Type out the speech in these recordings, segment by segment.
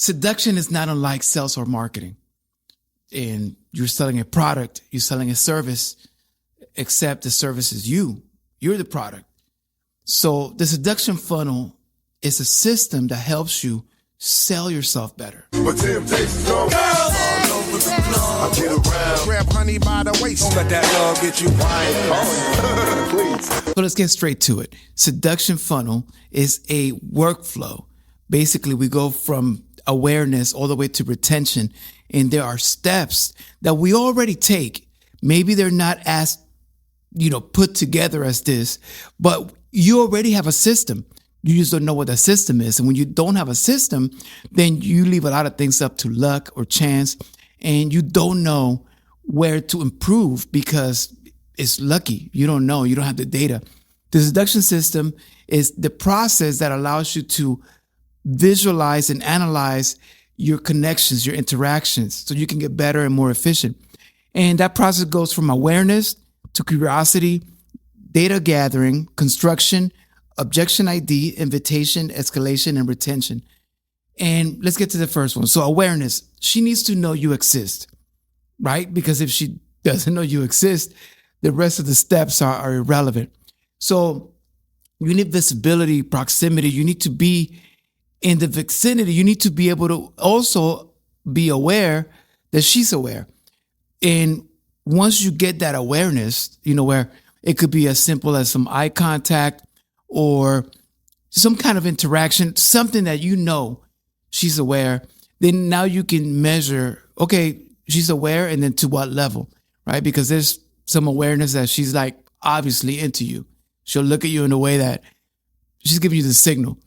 Seduction is not unlike sales or marketing. And you're selling a product, you're selling a service, except the service is you. You're the product. So the seduction funnel is a system that helps you sell yourself better. But temptations on girls all over the club. I get around. Grab honey by the waist. Don't let that dog get you wild. Please. So let's get straight to it. Seduction funnel is a workflow. Basically, we go from awareness all the way to retention. And there are steps that we already take. Maybe they're not as, put together as this, but you already have a system. You just don't know what that system is. And when you don't have a system, then you leave a lot of things up to luck or chance, and you don't know where to improve because it's lucky. You don't know. You don't have the data. The seduction system is the process that allows you to visualize and analyze your connections, your interactions, so you can get better and more efficient. And that process goes from awareness to curiosity, data gathering, construction, objection ID, invitation, escalation, and retention. And let's get to the first one. So awareness, she needs to know you exist, right? Because if she doesn't know you exist, the rest of the steps are irrelevant. So you need visibility, proximity. You need to be in the vicinity. You need to be able to also be aware that she's aware. And once you get that awareness, where it could be as simple as some eye contact or some kind of interaction, something that she's aware, then now you can measure, okay, she's aware, and then to what level, right? Because there's some awareness that she's like obviously into you. She'll look at you in a way that she's giving you the signal.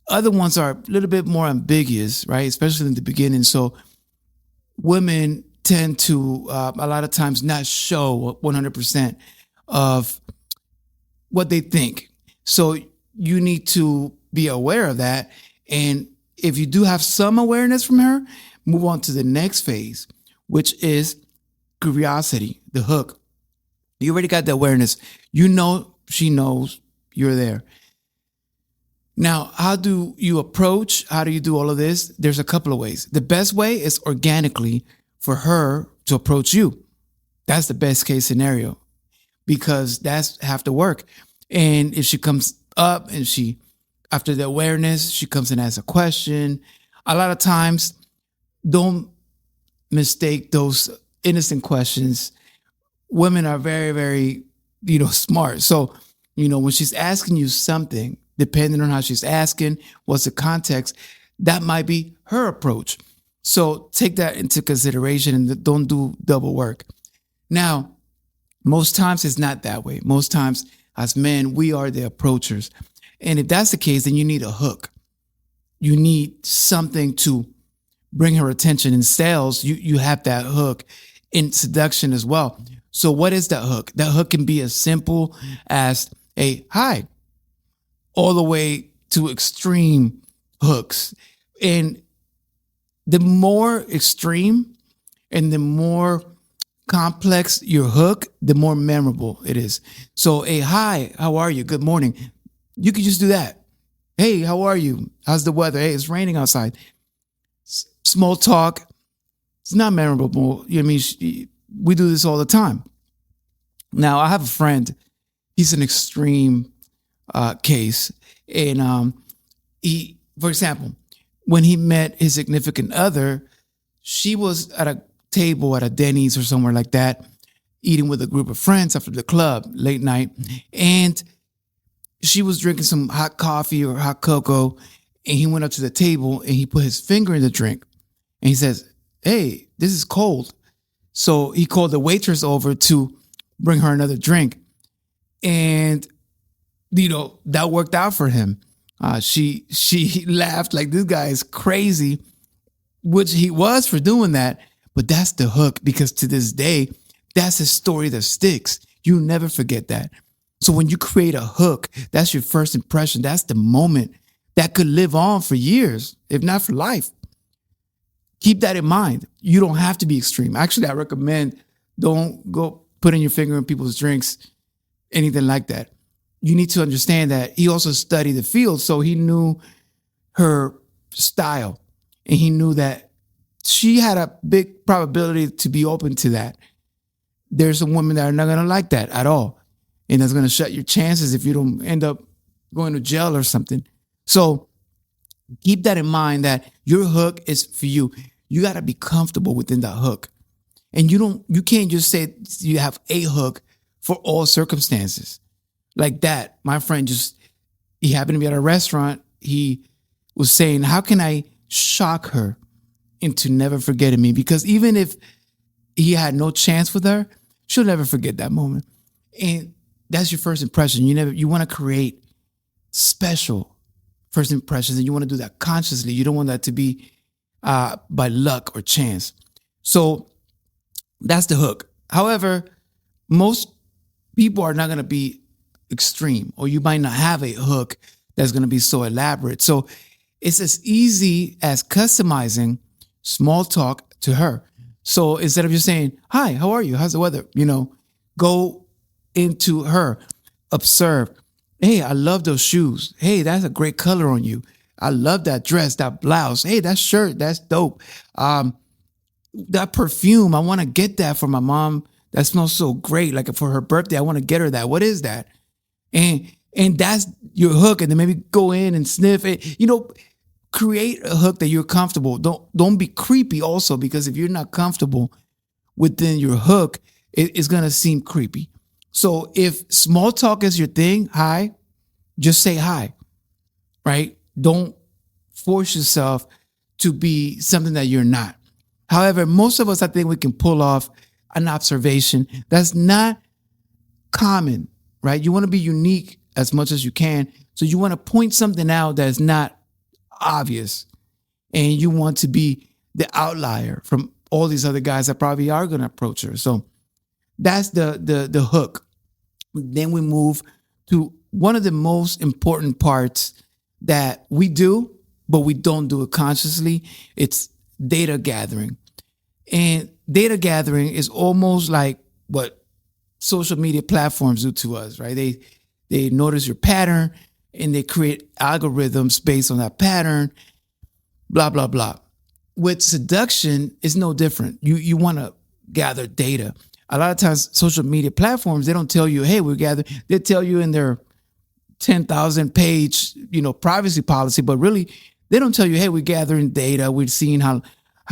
Other ones are a little bit more ambiguous, right? Especially in the beginning. So women tend to a lot of times not show 100% of what they think. So you need to be aware of that. And if you do have some awareness from her, move on to the next phase, which is curiosity, the hook. You already got the awareness. She knows you're there. Now, how do you approach? How do you do all of this? There's a couple of ways. The best way is organically for her to approach you. That's the best case scenario because that's half the work. And if she comes up and after the awareness, she comes and asks a question. A lot of times, don't mistake those innocent questions. Women are very, very, smart. So, when she's asking you something, depending on how she's asking, what's the context, that might be her approach. So take that into consideration and don't do double work. Now, most times it's not that way. Most times as men, we are the approachers. And if that's the case, then you need a hook. You need something to bring her attention. In sales, you have that hook. In seduction as well. So what is that hook? That hook can be as simple as a hi, all the way to extreme hooks. And the more extreme and the more complex your hook, the more memorable it is. So a hi, how are you? Good morning. You could just do that. Hey, how are you? How's the weather? Hey, it's raining outside. Small talk. It's not memorable. We do this all the time. Now, I have a friend. He's an extreme case. And he, for example, when he met his significant other, she was at a table at a Denny's or somewhere like that, eating with a group of friends after the club, late night. And she was drinking some hot coffee or hot cocoa. And he went up to the table and he put his finger in the drink. And he says, hey, this is cold. So he called the waitress over to bring her another drink. And, that worked out for him. She laughed like, this guy is crazy, which he was for doing that. But that's the hook, because to this day, that's a story that sticks. You never forget that. So when you create a hook, that's your first impression. That's the moment that could live on for years, if not for life. Keep that in mind. You don't have to be extreme. Actually, I recommend don't go putting your finger in people's drinks, anything like that. You need to understand that he also studied the field, so he knew her style. And he knew that she had a big probability to be open to that. There's some women that are not going to like that at all. And that's going to shut your chances if you don't end up going to jail or something. So keep that in mind, that your hook is for you. You got to be comfortable within that hook. And you can't just say you have a hook for all circumstances. Like that, my friend he happened to be at a restaurant. He was saying, how can I shock her into never forgetting me? Because even if he had no chance with her, she'll never forget that moment. And that's your first impression. You want to create special first impressions, and you want to do that consciously. You don't want that to be by luck or chance. So that's the hook. However, most people are not going to be extreme, or you might not have a hook that's going to be so elaborate. So it's as easy as customizing small talk to her. So instead of just saying, hi, how are you? How's the weather? Go into her, observe. Hey, I love those shoes. Hey, that's a great color on you. I love that dress, that blouse. Hey, that shirt, that's dope. That perfume, I want to get that for my mom. That smells so great. Like for her birthday, I want to get her that. What is that? And that's your hook. And then maybe go in and sniff it. Create a hook that you're comfortable. Don't be creepy also, because if you're not comfortable within your hook, it's going to seem creepy. So if small talk is your thing, hi, just say hi, right? Don't force yourself to be something that you're not. However, most of us, I think we can pull off an observation that's not common, right? You want to be unique as much as you can. So you want to point something out that is not obvious, and you want to be the outlier from all these other guys that probably are going to approach her. So that's the hook. Then we move to one of the most important parts that we do, but we don't do it consciously. It's data gathering. And data gathering is almost like what social media platforms do to us, right? They notice your pattern and they create algorithms based on that pattern, blah, blah, blah. With seduction, it's no different. You want to gather data. A lot of times, social media platforms, they don't tell you, hey, we're gathering. They tell you in their 10,000 page, privacy policy, but really, they don't tell you, hey, we're gathering data. We're seeing how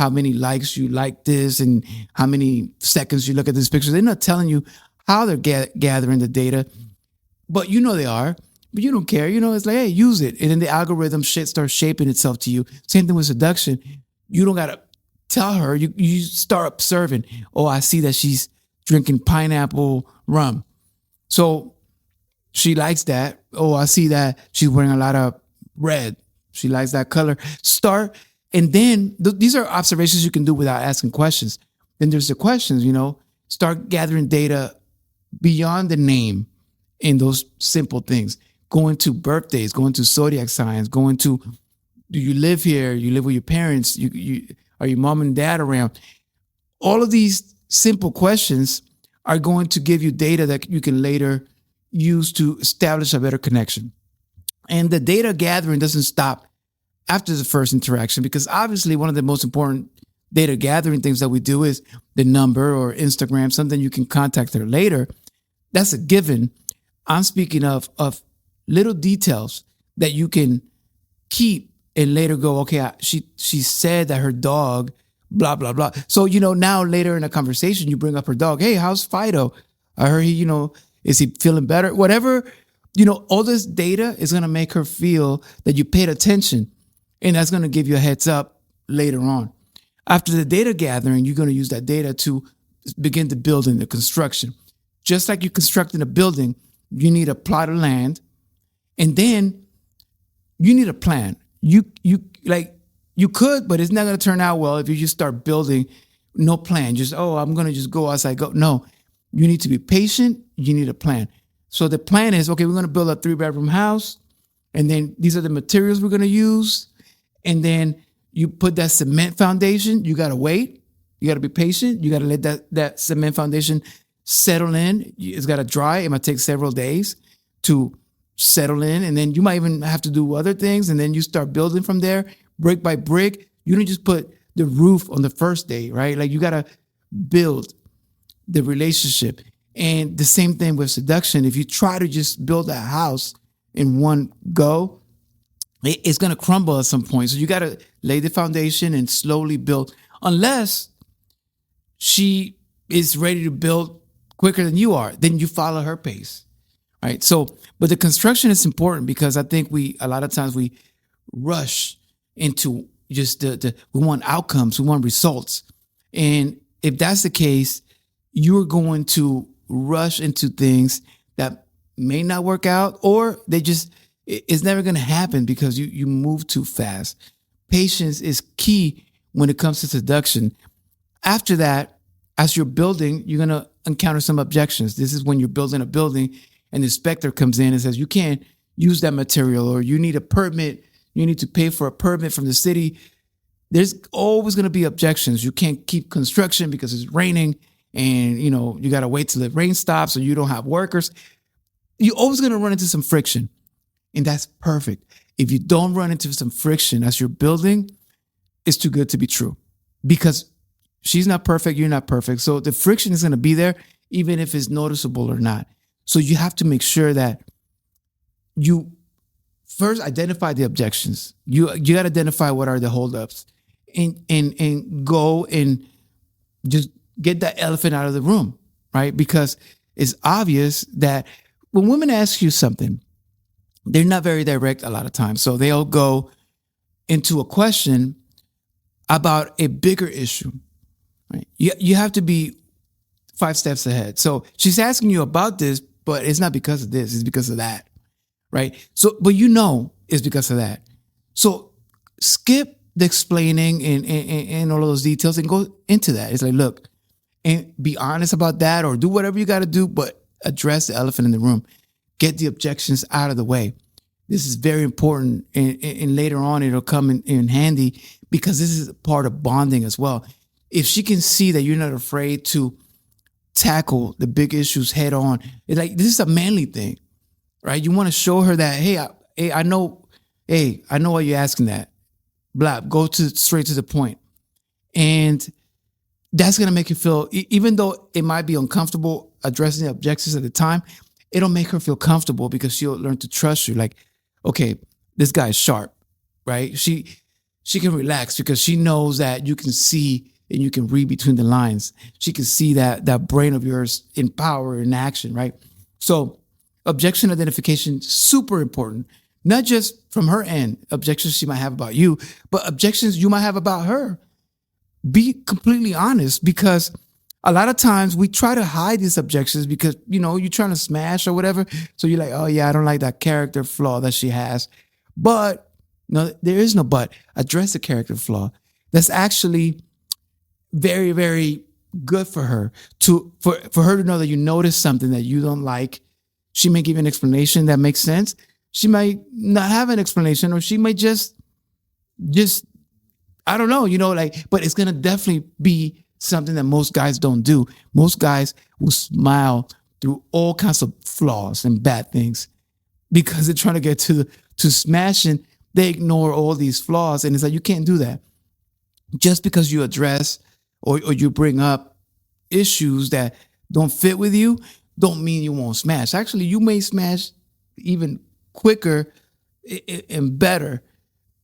many likes you like this and how many seconds you look at this picture. They're not telling you how they're gathering the data, but they are. But you don't care. It's like, hey, use it. And then the algorithm starts shaping itself to you. Same thing with seduction. You don't got to tell her. You start observing. Oh, I see that she's drinking pineapple rum. So she likes that. Oh, I see that she's wearing a lot of red. She likes that color. And then these are observations you can do without asking questions. Then there's the questions, start gathering data beyond the name in those simple things. Going to birthdays, going to zodiac signs, going to, do you live here? You live with your parents? Are your mom and dad around? All of these simple questions are going to give you data that you can later use to establish a better connection. And the data gathering doesn't stop after the first interaction, because obviously one of the most important data gathering things that we do is the number or Instagram, something you can contact her later. That's a given. I'm speaking of little details that you can keep and later go, okay, she said that her dog, blah, blah, blah. So, now later in a conversation, you bring up her dog. Hey, how's Fido? I heard he, is he feeling better? Whatever, all this data is going to make her feel that you paid attention. And that's going to give you a heads up later on. After the data gathering, you're going to use that data to begin to build in the construction. Just like you're constructing a building, you need a plot of land, and then you need a plan. You could, but it's not going to turn out well if you just start building no plan. Just, I'm going to just go as I go. No, you need to be patient. You need a plan. So the plan is, okay, we're going to build a 3-bedroom house, and then these are the materials we're going to use. And then you put that cement foundation. You got to wait. You got to be patient. You got to let that cement foundation settle in. It's got to dry. It might take several days to settle in. And then you might even have to do other things. And then you start building from there, brick by brick, You don't just put the roof on the first day, right? Like you got to build the relationship. And the same thing with seduction. If you try to just build a house in one go, it's going to crumble at some point. So you got to lay the foundation and slowly build, unless she is ready to build quicker than you are, then you follow her pace, right? So, but the construction is important because I think a lot of times we rush into just we want outcomes, we want results. And if that's the case, you're going to rush into things that may not work out, or it's never going to happen because you move too fast. Patience is key when it comes to seduction. After that, as you're building, you're going to encounter some objections. This is when you're building a building and the inspector comes in and says, you can't use that material, or you need a permit. You need to pay for a permit from the city. There's always going to be objections. You can't keep construction because it's raining, and you got to wait till the rain stops, or you don't have workers. You're always going to run into some friction, and that's perfect. If you don't run into some friction as you're building, it's too good to be true, because she's not perfect, you're not perfect. So the friction is going to be there, even if it's noticeable or not. So you have to make sure that you first identify the objections. You got to identify what are the holdups, and go and just get that elephant out of the room, right? Because it's obvious that when women ask you something, they're not very direct a lot of times. So they'll go into a question about a bigger issue, right? You have to be 5 steps ahead. So she's asking you about this, but it's not because of this, it's because of that, right? So, but it's because of that. So skip the explaining and all of those details and go into that. It's like, look, and be honest about that, or do whatever you got to do, but address the elephant in the room. Get the objections out of the way. This is very important, and later on it'll come in handy, because this is part of bonding as well. If she can see that you're not afraid to tackle the big issues head on, it's like, this is a manly thing, right? You want to show her that, hey, I know why you're asking that. Blah, go straight to the point. And that's going to make you feel, even though it might be uncomfortable addressing the objections at the time, it'll make her feel comfortable, because she'll learn to trust you. Like, okay, this guy is sharp, right? She can relax because she knows that you can see and you can read between the lines. She can see that brain of yours in power, in action, right? So objection identification, super important. Not just from her end, objections she might have about you, but objections you might have about her. Be completely honest, because a lot of times we try to hide these objections because, you're trying to smash or whatever. So you're like, oh yeah, I don't like that character flaw that she has. But no, there is no but. Address the character flaw. That's actually very, very good for her, for her to know that you notice something that you don't like. She may give an explanation that makes sense. She might not have an explanation, or she might just I don't know, but it's going to definitely be something that most guys don't do. Most guys will smile through all kinds of flaws and bad things because they're trying to get to smashing. They ignore all these flaws, and it's like, you can't do that. Just because you address or you bring up issues that don't fit with you, don't mean you won't smash. Actually, you may smash even quicker and better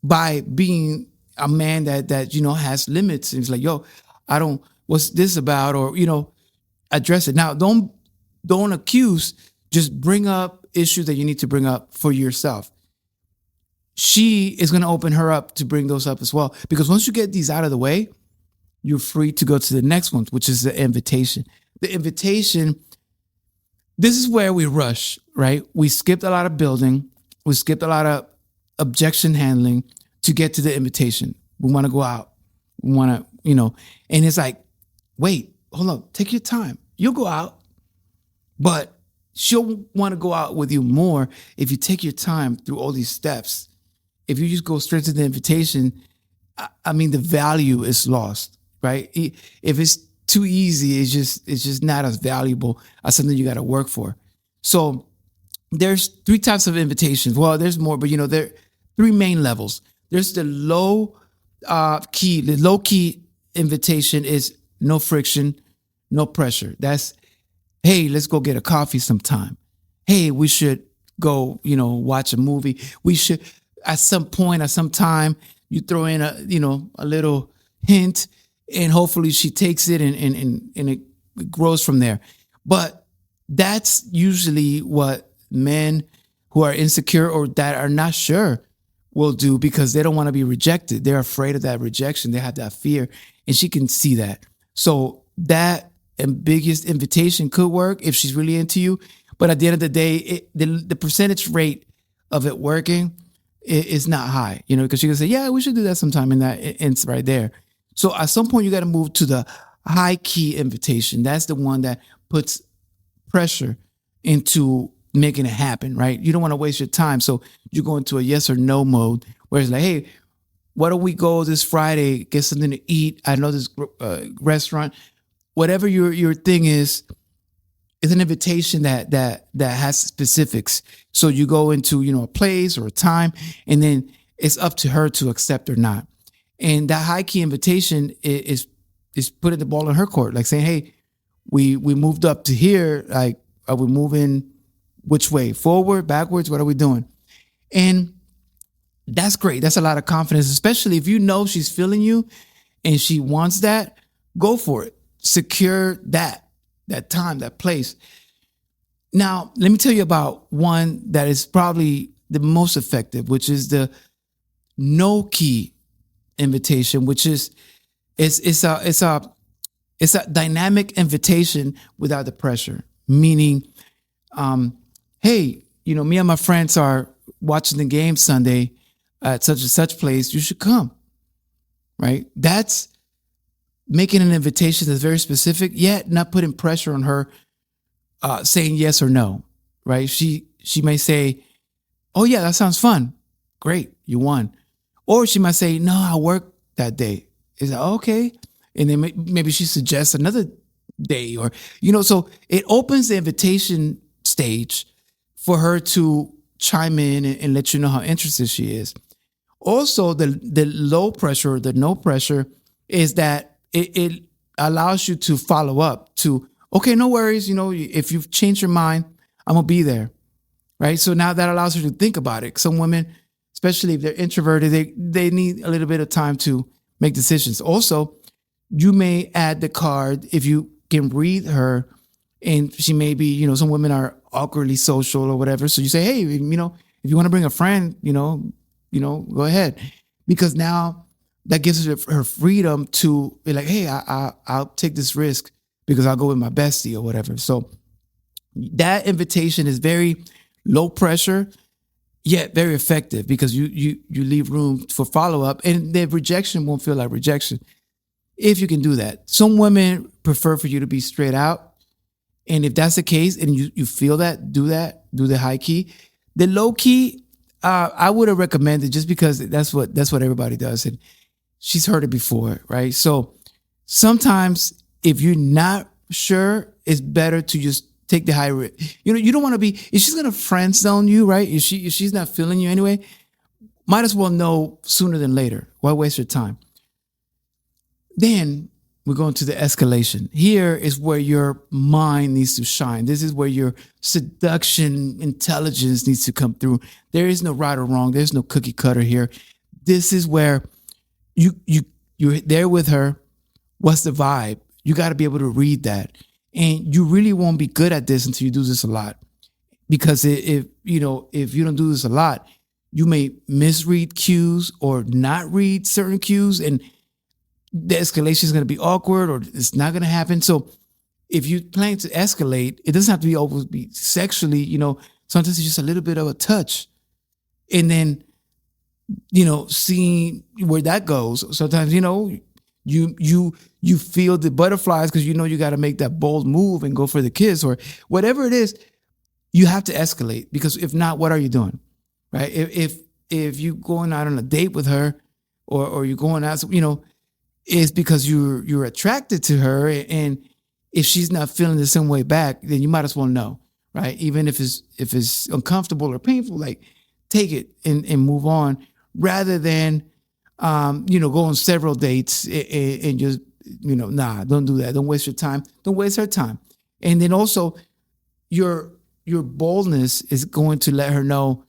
by being a man that has limits. And it's like, yo, what's this about? Or, address it. Now, don't accuse, just bring up issues that you need to bring up for yourself. She is going to open her up to bring those up as well. Because once you get these out of the way, you're free to go to the next one, which is the invitation. The invitation, this is where we rush, right? We skipped a lot of building. We skipped a lot of objection handling to get to the invitation. We want to go out. We want to, and it's like, wait, hold on, take your time. You'll go out, but she'll want to go out with you more if you take your time through all these steps. If you just go straight to the invitation, the value is lost, right? If it's too easy, it's just not as valuable as something you got to work for. So there's 3 types of invitations. Well, there's more, but there are 3 main levels. There's the low the low key invitation is no friction, no pressure. That's, hey, let's go get a coffee sometime. Hey, we should go, watch a movie. We should, at some point, at some time, you throw in a little hint, and hopefully she takes it and it grows from there. But that's usually what men who are insecure or that are not sure will do, because they don't want to be rejected. They're afraid of that rejection. They have that fear, and she can see that. So that ambiguous invitation could work if she's really into you. But at the end of the day, the percentage rate of it working is not high, because she can say, yeah, we should do that sometime, and that ends right there. So at some point, you got to move to the high key invitation. That's the one that puts pressure into making it happen, right? You don't want to waste your time. So you go into a yes or no mode where it's like, hey, why don't we go this Friday, get something to eat? I know this restaurant. Whatever your thing is an invitation that has specifics. So you go into, a place or a time, and then it's up to her to accept or not. And that high key invitation is putting the ball in her court, like saying, hey, we moved up to here. Like, are we moving which way? Forward, backwards? What are we doing? And that's great. That's a lot of confidence, especially if you know she's feeling you and she wants that. Go for it. Secure that time, that place. Now, let me tell you about one that is probably the most effective, which is the no key invitation, which is it's a dynamic invitation without the pressure. Meaning, hey, me and my friends are watching the game Sunday at such and such place. You should come, right? That's making an invitation that's very specific, yet not putting pressure on her, saying yes or no, right? She may say, oh yeah, that sounds fun. Great, you won. Or she might say, no, I work that day. Is that okay? And then maybe she suggests another day, or, so it opens the invitation stage for her to chime in and let you know how interested she is. Also, the low pressure, or the no pressure, is that it allows you to follow up to, okay, no worries. If you've changed your mind, I'm going to be there. Right. So now that allows her to think about it. Some women, especially if they're introverted, they need a little bit of time to make decisions. Also, you may add the card if you can read her, and she may be, some women are awkwardly social or whatever. So you say, hey, if you want to bring a friend, go ahead. Because now that gives her freedom to be like, hey, I'll take this risk because I'll go with my bestie or whatever. So that invitation is very low pressure, yet very effective, because you leave room for follow-up, and the rejection won't feel like rejection if you can do that. Some women prefer for you to be straight out. And if that's the case and you feel that, do the high key. The low key, I would have recommended, just because that's what everybody does. And she's heard it before, right? So sometimes if you're not sure, it's better to just take the high risk. You don't want to be, if she's going to friend zone you, right? If she's not feeling you anyway, might as well know sooner than later. Why waste your time? Then we're going to the escalation. Here is where your mind needs to shine. This is where your seduction intelligence needs to come through. There is no right or wrong. There's no cookie cutter here. This is where you're there with her. What's the vibe? You got to be able to read that. And you really won't be good at this until you do this a lot. Because if you don't do this a lot, you may misread cues or not read certain cues, and the escalation is going to be awkward, or it's not going to happen. So if you plan to escalate, it doesn't have to be always be sexually, sometimes it's just a little bit of a touch. And then, seeing where that goes. Sometimes, you feel the butterflies because you got to make that bold move and go for the kiss, or whatever it is. You have to escalate, because if not, what are you doing? Right? If you going out on a date with her, or you're going out, it's because you're attracted to her, and if she's not feeling the same way back, then you might as well know, right? Even if it's uncomfortable or painful, like, take it and move on, rather than Go on several dates and just, nah, don't do that. Don't waste your time. Don't waste her time. And then also your boldness is going to let her know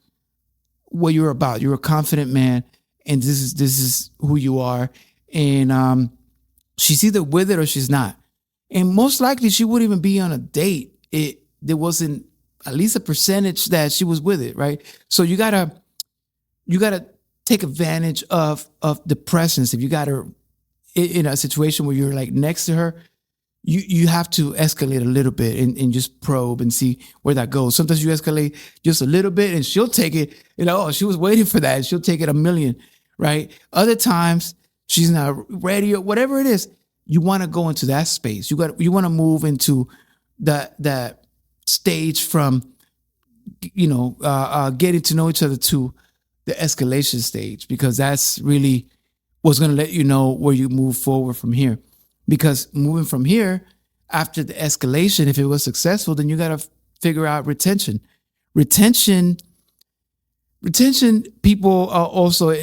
what you're about. You're a confident man, and this is who you are. And she's either with it or she's not. And most likely she wouldn't even be on a date. There wasn't at least a percentage that she was with it, right? So you gotta take advantage of the presence. If you got her in a situation where you're like next to her, you have to escalate a little bit and just probe and see where that goes. Sometimes you escalate just a little bit and she'll take it, oh, she was waiting for that. She'll take it a million, right? Other times she's not ready or whatever it is. You want to go into that space. You want to move into that stage from, getting to know each other to the escalation stage, because that's really what's going to let you know where you move forward from here. Because moving from here, after the escalation, if it was successful, then you got to figure out retention. Retention, people also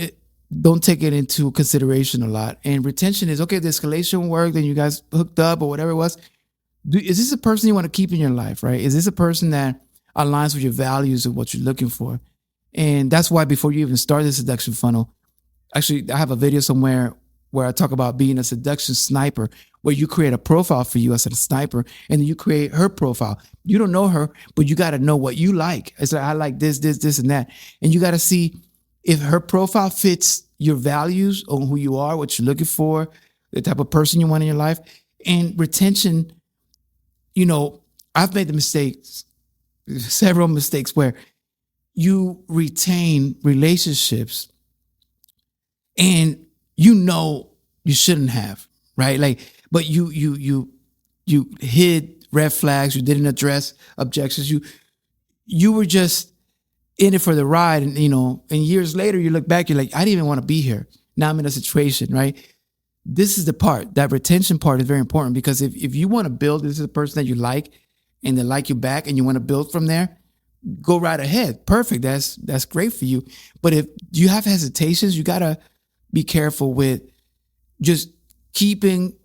don't take it into consideration a lot. And retention is, okay, the escalation worked and you guys hooked up or whatever it was. Is this a person you want to keep in your life, right? Is this a person that aligns with your values and what you're looking for? And that's why before you even start the seduction funnel, actually, I have a video somewhere where I talk about being a seduction sniper, where you create a profile for you as a sniper, and then you create her profile. You don't know her, but you got to know what you like. It's like, I like this, and that. And you got to see if her profile fits your values on who you are, what you're looking for, the type of person you want in your life. And retention, I've made the mistakes, several mistakes, where you retain relationships and you shouldn't have, right? Like, but you hid red flags, you didn't address objections, you were just in it for the ride, and and years later you look back, you're like, I didn't even want to be here. Now I'm in a situation, right? This is the part, that retention part is very important, because if you want to build, this is a person that you like and they like you back and you want to build from there, go right ahead. Perfect. That's great for you. But if you have hesitations, you got to be careful with just keeping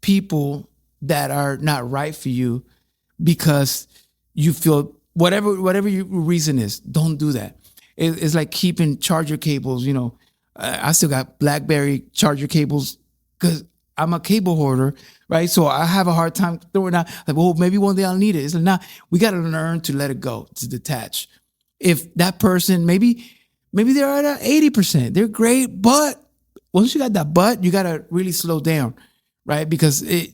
people that are not right for you because you feel whatever your reason is. Don't do that. It's like keeping charger cables. I still got BlackBerry charger cables because I'm a cable hoarder, right? So I have a hard time throwing out, like, well, maybe one day I'll need it. It's like, nah, we got to learn to let it go, to detach. If that person, maybe they're at 80%, they're great, but once you got that but, you got to really slow down, right? Because a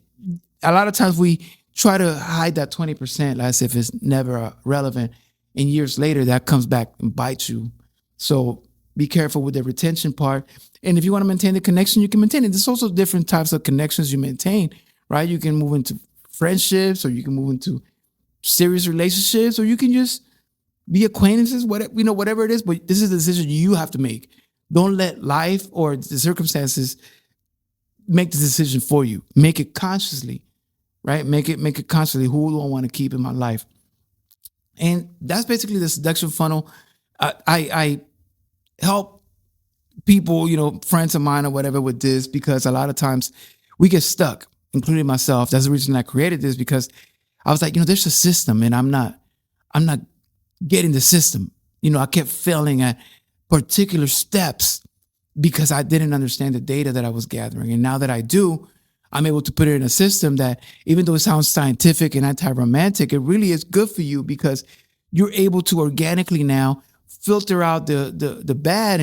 lot of times we try to hide that 20% as if it's never relevant. And years later, that comes back and bites you. So be careful with the retention part. And if you want to maintain the connection, you can maintain it. There's also different types of connections you maintain, right? You can move into friendships, or you can move into serious relationships, or you can just be acquaintances, whatever it is. But this is a decision you have to make. Don't let life or the circumstances make the decision for you. Make it consciously, right? Make it consciously. Who do I want to keep in my life? And that's basically the seduction funnel. I help people, friends of mine or whatever, with this, because a lot of times we get stuck, including myself. That's the reason I created this, because I was like, there's a system and I'm not getting the system. I kept failing at particular steps because I didn't understand the data that I was gathering. And now that I do, I'm able to put it in a system that, even though it sounds scientific and anti-romantic, it really is good for you, because you're able to organically now filter out the bad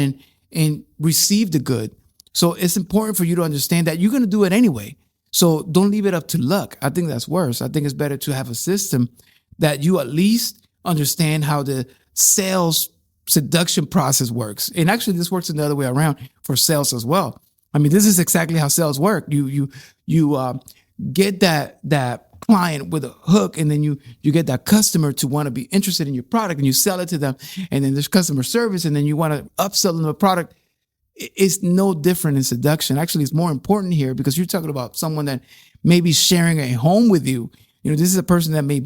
and receive the good. So it's important for you to understand that you're going to do it anyway. So don't leave it up to luck. I think that's worse. I think it's better to have a system that you at least understand how the sales seduction process works. And actually, this works in the other way around for sales as well. I mean, this is exactly how sales work. You get that client with a hook, and then you get that customer to want to be interested in your product, and you sell it to them. And then there's customer service, and then you want to upsell them a product. It's no different in seduction. Actually, it's more important here, because you're talking about someone that may be sharing a home with you. This is a person that may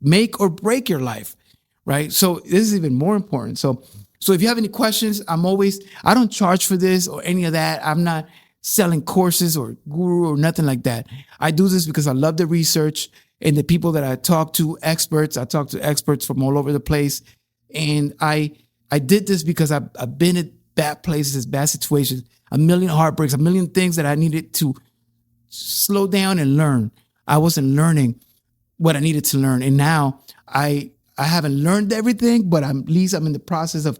make or break your life, right? So this is even more important. So So if you have any questions, I don't charge for this or any of that. I'm not selling courses or guru or nothing like that. I do this because I love the research and the people that I talk to, experts. I talk to experts from all over the place. And I did this because I've been at bad places, bad situations, a million heartbreaks, a million things that I needed to slow down and learn. I wasn't learning what I needed to learn. And now I haven't learned everything, but at least I'm in the process of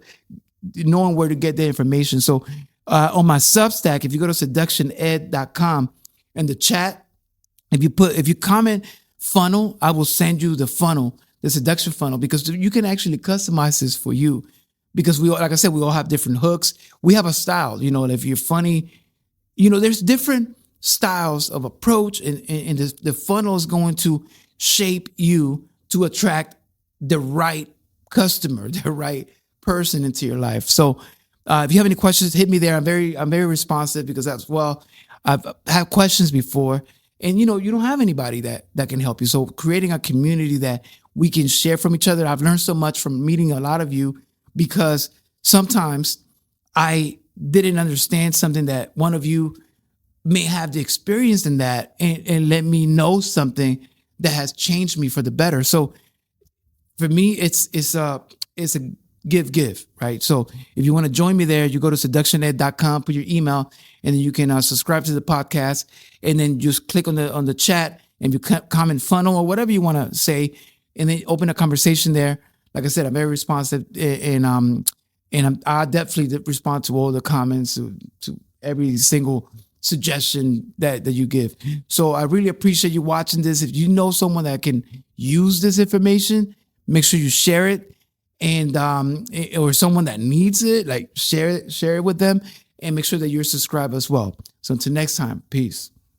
knowing where to get the information. So on my Substack, if you go to seductioned.com and the chat, if you comment funnel, I will send you the funnel, the seduction funnel, because you can actually customize this for you. Because like I said, we all have different hooks. We have a style, if you're funny, there's different styles of approach, and the funnel is going to shape you to attract the right customer, the right person into your life. So if you have any questions, hit me there. I'm very responsive because I've had questions before, and you don't have anybody that can help you. So creating a community that we can share from each other. I've learned so much from meeting a lot of you, because sometimes I didn't understand something that one of you may have the experience in that, and let me know something that has changed me for the better. So for me, it's a give, right? So if you want to join me there, you go to seductioned.com, put your email, and then you can subscribe to the podcast, and then just click on the chat and you comment funnel or whatever you want to say, and then open a conversation there. Like I said, I'm very responsive, and I definitely respond to all the comments, to every single suggestion that you give. So I really appreciate you watching this. If you know someone that can use this information, make sure you share it, and or someone that needs it, like share it with them, and make sure that you're subscribed as well. So until next time, peace.